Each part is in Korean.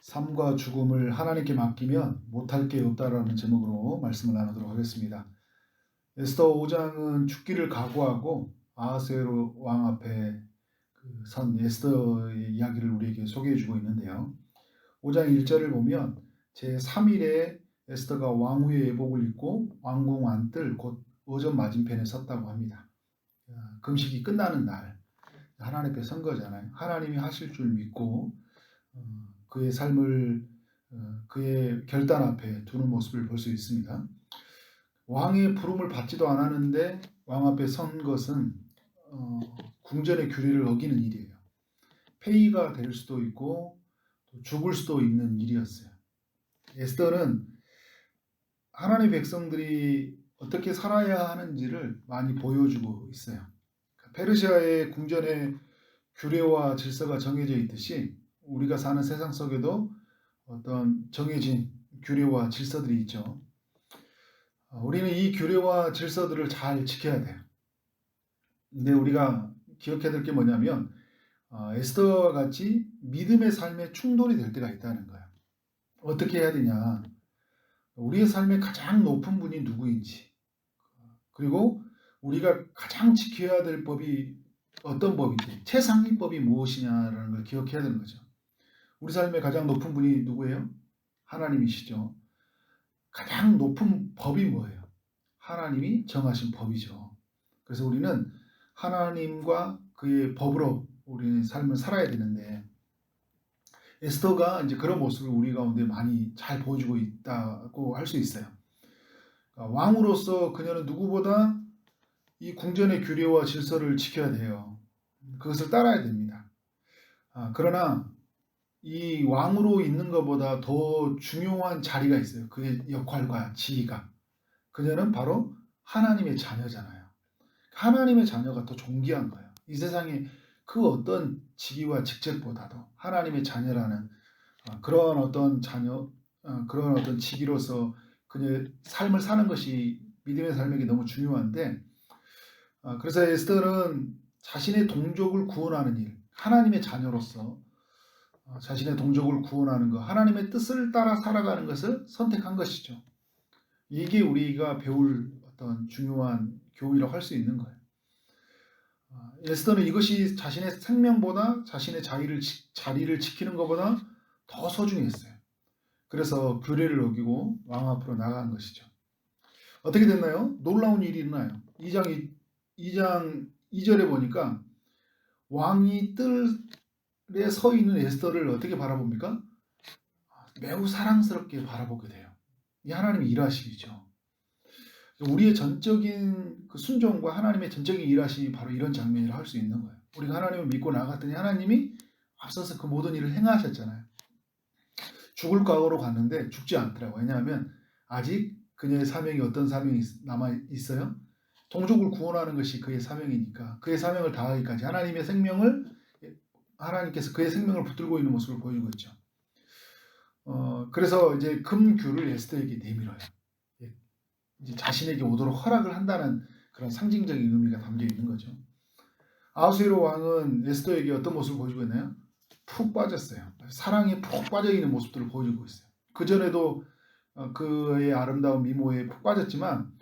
삶과 죽음을 하나님께 맡기면 못할 게 없다라는 제목으로 말씀을 나누도록 하겠습니다. 에스더 5장은 죽기를 각오하고 아하수에로 왕 앞에 선 에스더의 이야기를 우리에게 소개해주고 있는데요. 5장 1절을 보면 제3일에 에스더가 왕후의 예복을 입고 왕궁 안뜰 곧 어전 맞은편에 섰다고 합니다. 금식이 끝나는 날 하나님 앞에 선 거잖아요. 하나님이 하실 줄 믿고 그의 삶을 그의 결단 앞에 두는 모습을 볼 수 있습니다. 왕의 부름을 받지도 않았는데 왕 앞에 선 것은 궁전의 규례를 어기는 일이에요. 폐위가 될 수도 있고 죽을 수도 있는 일이었어요. 에스더는 하나님의 백성들이 어떻게 살아야 하는지를 많이 보여주고 있어요. 페르시아의 궁전의 규례와 질서가 정해져 있듯이 우리가 사는 세상 속에도 어떤 정해진 규례와 질서들이 있죠. 우리는 이 규례와 질서들을 잘 지켜야 돼요. 근데 우리가 기억해야 될 게 뭐냐면 에스더와 같이 믿음의 삶에 충돌이 될 때가 있다는 거예요. 어떻게 해야 되냐. 우리의 삶의 가장 높은 분이 누구인지, 그리고 우리가 가장 지켜야 될 법이 어떤 법인지, 최상위법이 무엇이냐라는 걸 기억해야 되는 거죠. 우리 삶의 가장 높은 분이 누구예요? 하나님이시죠. 가장 높은 법이 뭐예요? 하나님이 정하신 법이죠. 그래서 우리는 하나님과 그의 법으로 우리는 삶을 살아야 되는데, 에스더가 이제 그런 모습을 우리 가운데 많이 잘 보여주고 있다고 할 수 있어요. 왕으로서 그녀는 누구보다 이 궁전의 규례와 질서를 지켜야 돼요. 그것을 따라야 됩니다. 그러나 이 왕으로 있는 것보다 더 중요한 자리가 있어요. 그의 역할과 지위가. 그녀는 바로 하나님의 자녀잖아요. 하나님의 자녀가 더 존귀한 거예요. 이 세상에 그 어떤 직위와 직책보다도 하나님의 자녀라는 그런 어떤 자녀, 그런 어떤 직위로서 그녀의 삶을 사는 것이 믿음의 삶에게 너무 중요한데, 그래서 에스더는 자신의 동족을 구원하는 일, 하나님의 자녀로서 자신의 동족을 구원하는 것, 하나님의 뜻을 따라 살아가는 것을 선택한 것이죠. 이게 우리가 배울 어떤 중요한 교훈이라고 할 수 있는 거예요. 에스더는 이것이 자신의 생명보다 자신의 자리를 지키는 것보다 더 소중했어요. 그래서 규례를 어기고 왕 앞으로 나간 것이죠. 어떻게 됐나요? 놀라운 일이 일어나요. 2장 2절에 보니까 왕이 뜰에 서 있는 에스더를 어떻게 바라봅니까? 매우 사랑스럽게 바라보게 돼요. 이 하나님의 일하심이죠. 우리의 전적인 그 순종과 하나님의 전적인 일하심이 바로 이런 장면이라 할 수 있는 거예요. 우리가 하나님을 믿고 나갔더니 하나님이 앞서서 그 모든 일을 행하셨잖아요. 죽을 각오로 갔는데 죽지 않더라고요. 왜냐하면 아직 그녀의 사명이 어떤 사명이 남아 있어요? 동족을 구원하는 것이 그의 사명이니까 그의 사명을 다하기까지 하나님께서 그의 생명을 붙들고 있는 모습을 보여주고 있죠. 그래서 이제 금규를 에스더에게 내밀어요. 이제 자신에게 오도록 허락을 한다는 그런 상징적인 의미가 담겨 있는 거죠. 아하수에로 왕은 에스더에게 어떤 모습을 보여주고 있나요? 푹 빠졌어요. 사랑에 푹 빠져 있는 모습들을 보여주고 있어요. 그 전에도 그의 아름다운 미모에 푹 빠졌지만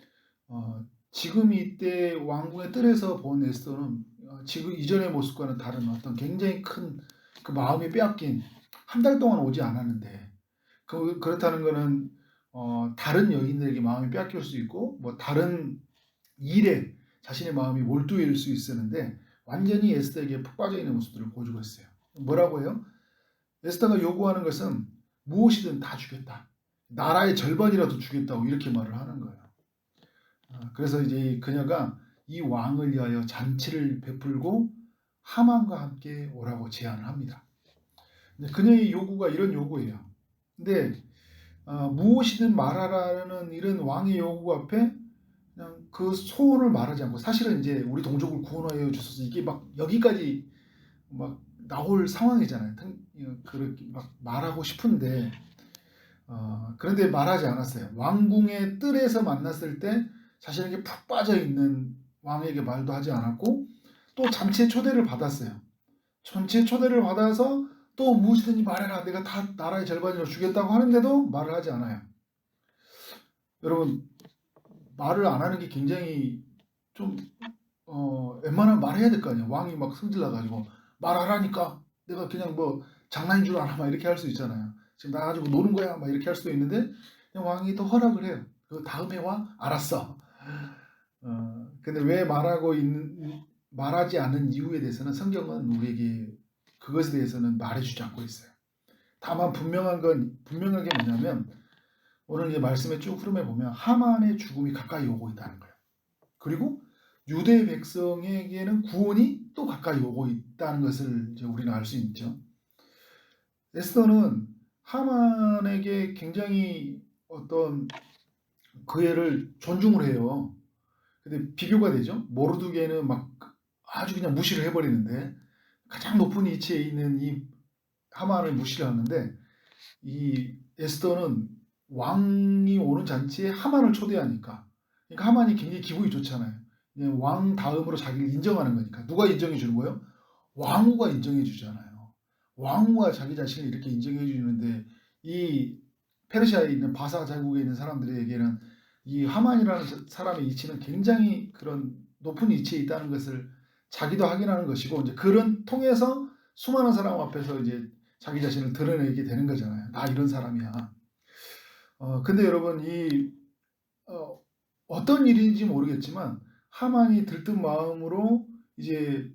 지금 이때 왕궁의 뜰에서 본 에스더는 지금 이전의 모습과는 다른 어떤 굉장히 큰 그 마음이 빼앗긴, 한 달 동안 오지 않았는데 그렇다는 것은 다른 여인들에게 마음이 빼앗길 수 있고 뭐 다른 일에 자신의 마음이 몰두일 수 있었는데 완전히 에스더에게 푹 빠져 있는 모습들을 보여주고 있어요. 뭐라고 해요? 에스더가 요구하는 것은 무엇이든 다 주겠다. 나라의 절반이라도 주겠다고 이렇게 말을 하는 거예요. 그래서 이제 그녀가 이 왕을 위하여 잔치를 베풀고 하만과 함께 오라고 제안을 합니다. 그녀의 요구가 이런 요구예요. 근데 무엇이든 말하라는 이런 왕의 요구 앞에 그냥 그 소원을 말하지 않고, 사실은 이제 우리 동족을 구원하여 주소서 이게 막 여기까지 막 나올 상황이잖아요. 그렇게 막 말하고 싶은데 그런데 말하지 않았어요. 왕궁의 뜰에서 만났을 때 자신에게 푹 빠져 있는 왕에게 말도 하지 않았고 또 잔치에 초대를 받았어요. 잔치에 초대를 받아서 또 무엇이든지 말해라. 내가 다 나라의 절반이라도 주겠다고 하는데도 말을 하지 않아요. 여러분, 말을 안 하는 게 굉장히 좀 웬만하면 말해야 될 거 아니에요. 왕이 막 승질나가지고 말하라니까 내가 그냥 뭐 장난인 줄 아나 막 이렇게 할 수 있잖아요. 지금 나 가지고 노는 거야 막 이렇게 할 수도 있는데 그냥 왕이 또 허락을 해요. 그 다음에 와? 알았어. 근데 왜 말하지 않은 이유에 대해서는 성경은 우리에게 그것에 대해서는 말해주지 않고 있어요. 다만 분명하게 뭐냐면 오늘 이 말씀의 쭉 흐름에 보면 하만의 죽음이 가까이 오고 있다는 거예요. 그리고 유대 백성에게는 구원이 또 가까이 오고 있다는 것을 이제 우리는 알 수 있죠. 에스더는 하만에게 굉장히 어떤 그 애를 존중을 해요. 근데 비교가 되죠. 모르드게는 막 아주 그냥 무시를 해버리는데 가장 높은 위치에 있는 이 하만을 무시를 하는데 이 에스더는 왕이 오는 잔치에 하만을 초대하니까 그러니까 하만이 굉장히 기분이 좋잖아요. 그냥 왕 다음으로 자기를 인정하는 거니까. 누가 인정해 주는 거예요? 왕후가 인정해 주잖아요. 왕후가 자기 자신을 이렇게 인정해 주는데 이 페르시아에 있는 바사 자국에 있는 사람들에게는 이 하만이라는 사람의 위치는 굉장히 그런 높은 위치에 있다는 것을 자기도 확인하는 것이고 이제 그런 통해서 수많은 사람 앞에서 이제 자기 자신을 드러내게 되는 거잖아요. 나 이런 사람이야. 근데 여러분 어떤 일인지 모르겠지만 하만이 들뜬 마음으로 이제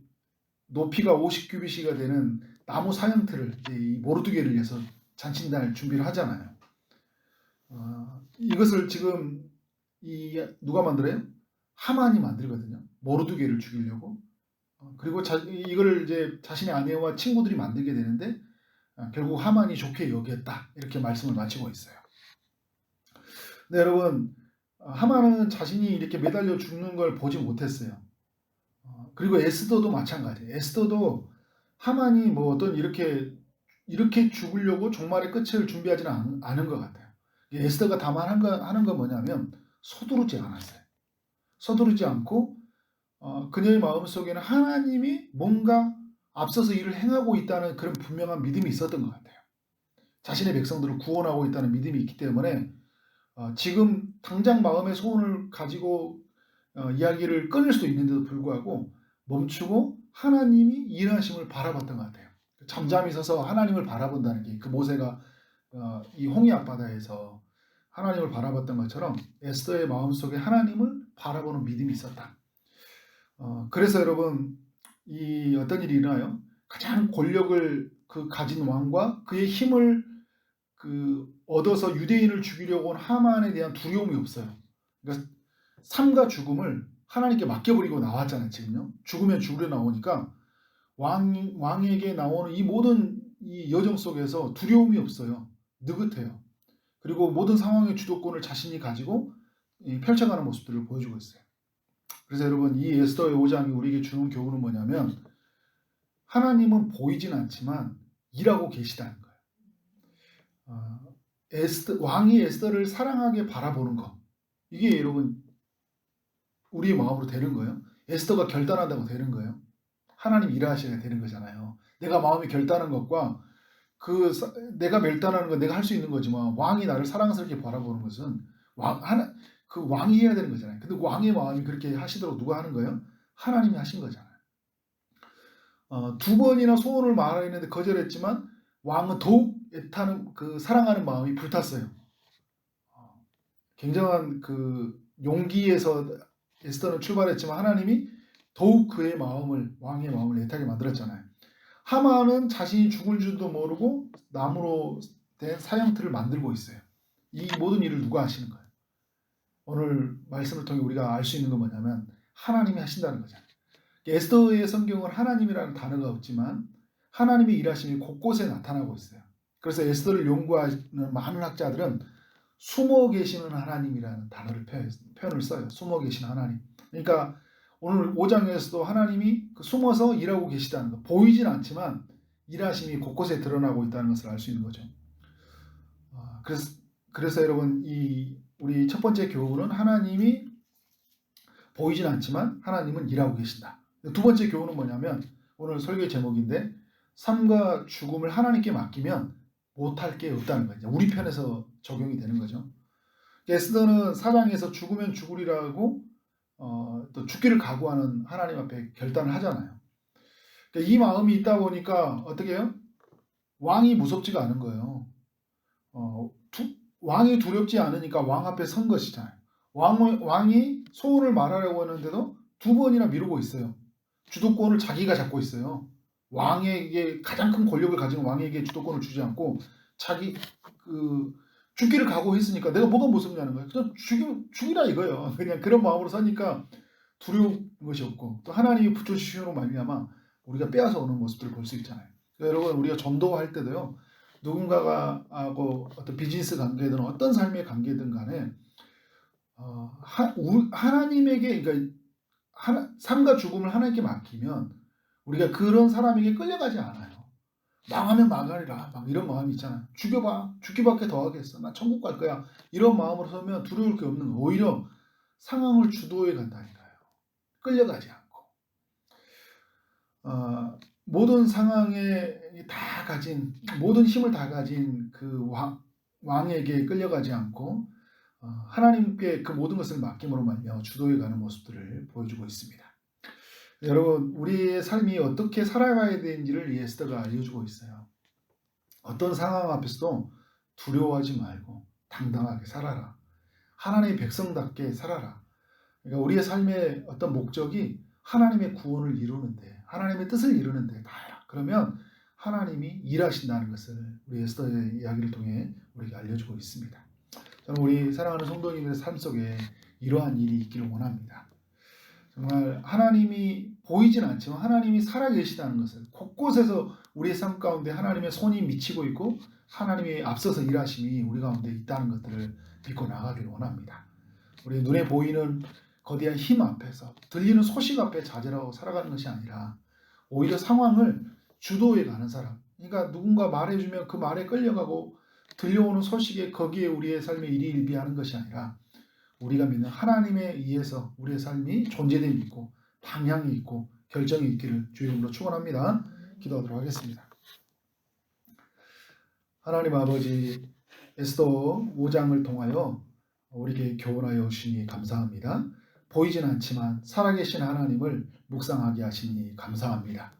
높이가 50규빗이가 되는 나무 사형틀을 이제 이 모르드게를 위해서 잔치날 준비를 하잖아요. 이것을 지금 누가 만들어요? 하만이 만들거든요. 모르드게를 죽이려고. 그리고 이거를 이제 자신의 아내와 친구들이 만들게 되는데 결국 하만이 좋게 여겼다 이렇게 말씀을 마치고 있어요. 근데 여러분 하만은 자신이 이렇게 매달려 죽는 걸 보지 못했어요. 그리고 에스더도 마찬가지예요. 에스더도 하만이 뭐 어떤 이렇게 죽으려고 종말의 끝을 준비하지는 않은 것 같아요. 에스더가 다만 하는 건 뭐냐면 서두르지 않았어요. 서두르지 않고 그녀의 마음속에는 하나님이 뭔가 앞서서 일을 행하고 있다는 그런 분명한 믿음이 있었던 것 같아요. 자신의 백성들을 구원하고 있다는 믿음이 있기 때문에 지금 당장 마음의 소원을 가지고 이야기를 끊을 수도 있는데도 불구하고 멈추고 하나님이 일하심을 바라봤던 것 같아요. 잠잠히 서서 하나님을 바라본다는 게 그 모세가 이 홍해 앞바다에서 하나님을 바라봤던 것처럼 에스더의 마음속에 하나님을 바라보는 믿음이 있었다. 그래서 여러분 이 어떤 일이 일어나요? 가장 권력을 가진 왕과 그의 힘을 얻어서 유대인을 죽이려고 온 하만에 대한 두려움이 없어요. 그러니까 삶과 죽음을 하나님께 맡겨버리고 나왔잖아요. 지금요. 죽으면 죽으려 나오니까 왕에게 나오는 이 모든 이 여정 속에서 두려움이 없어요. 느긋해요. 그리고 모든 상황의 주도권을 자신이 가지고 펼쳐가는 모습들을 보여주고 있어요. 그래서 여러분 이 에스더의 5장이 우리에게 주는 교훈은 뭐냐면 하나님은 보이진 않지만 일하고 계시다는 거예요. 왕이 에스더를 사랑하게 바라보는 것 이게 여러분 우리의 마음으로 되는 거예요. 에스더가 결단한다고 되는 거예요. 하나님 일하셔야 되는 거잖아요. 내가 마음이 결단한 것과 내가 결단하는 건 내가 할 수 있는 거지만 왕이 나를 사랑스럽게 바라보는 것은 왕이 해야 되는 거잖아요. 근데 왕의 마음이 그렇게 하시도록 누가 하는 거예요? 하나님이 하신 거잖아요. 2번이나 소원을 말하는데 거절했지만 왕은 더욱 애타는 사랑하는 마음이 불탔어요. 굉장한 용기에서 에스더는 출발했지만 하나님이 더욱 그의 왕의 마음을 애타게 만들었잖아요. 하만은 자신이 죽을 줄도 모르고 나무로 된 사형틀을 만들고 있어요. 이 모든 일을 누가 하시는 거예요? 오늘 말씀을 통해 우리가 알 수 있는 건 뭐냐면 하나님이 하신다는 거잖아요. 에스더의 성경은 하나님이라는 단어가 없지만 하나님의 일하심이 곳곳에 나타나고 있어요. 그래서 에스더를 연구하는 많은 학자들은 숨어 계시는 하나님이라는 단어를 표현을 써요. 숨어 계시는 하나님. 그러니까 오늘 5장에서도 하나님이 숨어서 일하고 계시다는 거. 보이진 않지만 일하심이 곳곳에 드러나고 있다는 것을 알 수 있는 거죠. 그래서 여러분 우리 첫 번째 교훈은 하나님이 보이진 않지만 하나님은 일하고 계신다. 두 번째 교훈은 뭐냐면 오늘 설교의 제목인데 삶과 죽음을 하나님께 맡기면 못할 게 없다는 거죠. 우리 편에서 적용이 되는 거죠. 에스더는 사장에서 죽으면 죽으리라고 또 죽기를 각오하는 하나님 앞에 결단을 하잖아요. 그러니까 이 마음이 있다 보니까 어떻게 해요? 왕이 무섭지가 않은 거예요. 왕이 두렵지 않으니까 왕 앞에 선 것이잖아요. 왕이 소원을 말하려고 하는데도 두 번이나 미루고 있어요. 주도권을 자기가 잡고 있어요. 왕에게 가장 큰 권력을 가진 왕에게 주도권을 주지 않고 자기 죽기를 각오했으니까 내가 뭐가 무섭냐는 거예요. 그냥 죽이라 이거예요. 그냥 그런 마음으로 사니까 두려운 것이 없고 또 하나님이 붙여주시므로 말미암아 우리가 빼앗아 오는 모습들을 볼 수 있잖아요. 그러니까 여러분 우리가 전도할 때도요. 누군가가 하고 어떤 비즈니스 관계든 어떤 삶의 관계든 간에 하나님에게 그러니까 삶과 죽음을 하나님께 맡기면 우리가 그런 사람에게 끌려가지 않아요. 망하면 망하리라 막 이런 마음이 있잖아요. 죽여봐 죽기밖에 더 하겠어. 나 천국 갈 거야. 이런 마음으로 서면 두려울 게 없는 거. 오히려 상황을 주도해 간다니까요. 끌려가지 않고 모든 상황에 다 가진 모든 힘을 다 가진 그 왕에게 끌려가지 않고 하나님께 그 모든 것을 맡김으로 말미암아 주도해 가는 모습들을 보여주고 있습니다. 여러분 우리의 삶이 어떻게 살아가야 되는지를 이 에스더가 알려주고 있어요. 어떤 상황 앞에서도 두려워하지 말고 당당하게 살아라. 하나님의 백성답게 살아라. 그러니까 우리의 삶의 어떤 목적이 하나님의 구원을 이루는데 하나님의 뜻을 이루는데 다야. 그러면 하나님이 일하신다는 것을 우리 에스더의 이야기를 통해 우리에게 알려주고 있습니다. 저는 우리 사랑하는 성도님의 삶 속에 이러한 일이 있기를 원합니다. 정말 하나님이 보이진 않지만 하나님이 살아계시다는 것을 곳곳에서 우리의 삶 가운데 하나님의 손이 미치고 있고 하나님이 앞서서 일하심이 우리 가운데 있다는 것들을 믿고 나가기를 원합니다. 우리 눈에 보이는 거대한 힘 앞에서 들리는 소식 앞에 좌절하고 살아가는 것이 아니라 오히려 상황을 주도해 가는 사람. 그러니까 누군가 말해주면 그 말에 끌려가고 들려오는 소식에 거기에 우리의 삶의 일희일비하는 것이 아니라 우리가 믿는 하나님에 의해서 우리의 삶이 존재됨이 있고 방향이 있고 결정이 있기를 주의 이름으로 축원합니다. 기도하도록 하겠습니다. 하나님 아버지 에스더 5장을 통하여 우리에게 교훈하여 주시니 감사합니다. 보이진 않지만 살아계신 하나님을 묵상하게 하시니 감사합니다.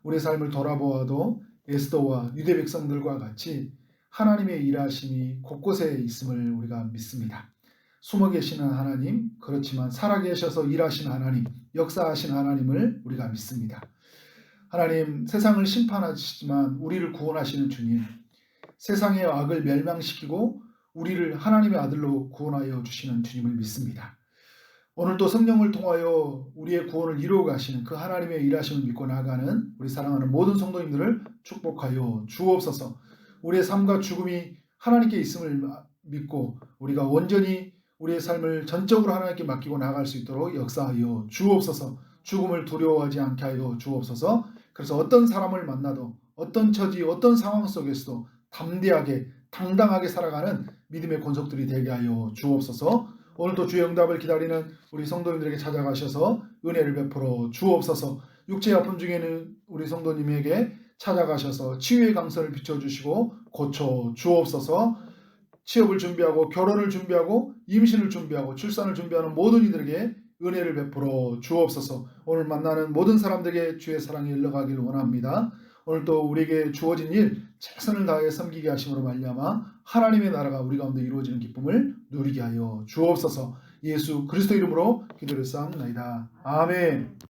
우리 삶을 돌아보아도 에스더와 유대 백성들과 같이 하나님의 일하심이 곳곳에 있음을 우리가 믿습니다. 숨어 계시는 하나님, 그렇지만 살아계셔서 일하신 하나님, 역사하신 하나님을 우리가 믿습니다. 하나님, 세상을 심판하시지만 우리를 구원하시는 주님, 세상의 악을 멸망시키고 우리를 하나님의 아들로 구원하여 주시는 주님을 믿습니다. 오늘도 성령을 통하여 우리의 구원을 이루어 가시는 그 하나님의 일하심을 믿고 나아가는 우리 사랑하는 모든 성도님들을 축복하여 주옵소서. 우리의 삶과 죽음이 하나님께 있음을 믿고 우리가 온전히 우리의 삶을 전적으로 하나님께 맡기고 나아갈 수 있도록 역사하여 주옵소서. 죽음을 두려워하지 않게 하여 주옵소서. 그래서 어떤 사람을 만나도 어떤 처지 어떤 상황 속에서도 담대하게 당당하게 살아가는 믿음의 권속들이 되게 하여 주옵소서. 오늘도 주의 응답을 기다리는 우리 성도님들에게 찾아가셔서 은혜를 베풀어 주옵소서. 육체의 아픔 중에는 우리 성도님에게 찾아가셔서 치유의 강선을 비춰주시고 고쳐 주옵소서. 취업을 준비하고 결혼을 준비하고 임신을 준비하고 출산을 준비하는 모든 이들에게 은혜를 베풀어 주옵소서. 오늘 만나는 모든 사람들에게 주의 사랑이 흘러가기를 원합니다. 오늘도 우리에게 주어진 일 최선을 다해 섬기게 하심으로 말미암아 하나님의 나라가 우리 가운데 이루어지는 기쁨을 누리게 하여 주옵소서. 예수 그리스도 이름으로 기도를 쌓옵나이다. 아멘.